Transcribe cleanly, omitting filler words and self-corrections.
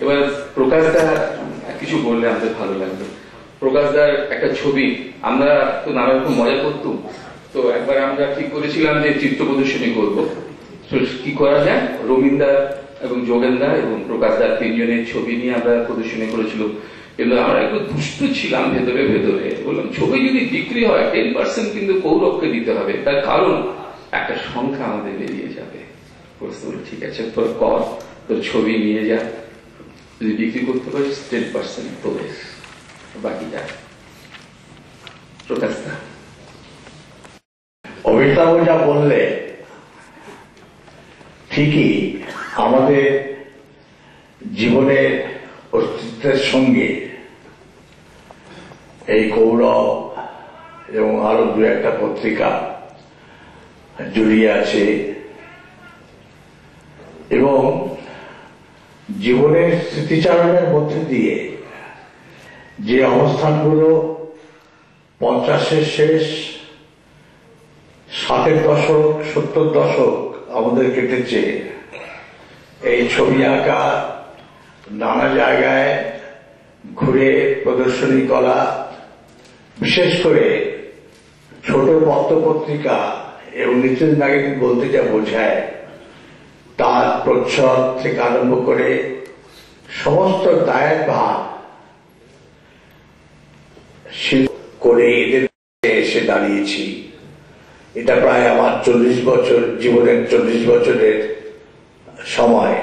এবার প্রকাশদা কিছু বললে আমাদের ভালো লাগবে। প্রকাশদার একটা ছবি আমরা তো নানা রকম মজা করতাম, তো একবার আমরা ঠিক করেছিলাম যে চিত্র প্রদর্শনী করব। তো কি করা যায়, রবীন্দা এবং যোগেন্দা এবং প্রকাশদার তিনজনের ছবি নিয়ে আমরা প্রদর্শনী করেছিল। কিন্তু আমরা একটু দুষ্ট ছিলাম ভেতরে ভেতরে, বললাম ছবি যদি বিক্রি হয় 10% কিন্তু কৌরবকে দিতে হবে, তার কারণ একটা সংখ্যা আমাদের বেরিয়ে যাবে। ঠিক আছে, তোর কর, তোর ছবি নিয়ে যা, যদি বিক্রি করতে পারিস 10% তোদের, বাকিটা প্রকাশদা। অমিতাভ যা বললে ঠিকই, আমাদের জীবনের অস্তিত্বের সঙ্গে এই কৌরব এবং আরো দু একটা পত্রিকা জড়িয়ে আছে, এবং জীবনের স্মৃতিচারণের মধ্যে দিয়ে যে অবস্থানগুলো 50-এর শেষ, 60-এর দশক, 70-র দশক আমাদের কেটেছে, এই ছবি আঁকা, নানা জায়গায় ঘুরে প্রদর্শনী করা, বিশেষ করে ছোট পত্রপত্রিকা এবং নিত্য ম্যাগাজিন বলতে যা বোঝায় তার প্রচ্ছদ থেকে আরম্ভ করে সমস্ত দায়ের ভার করে এদের এসে দাঁড়িয়েছি। এটা প্রায় আমার 40 বছর, জীবনের 40 বছরের সময়।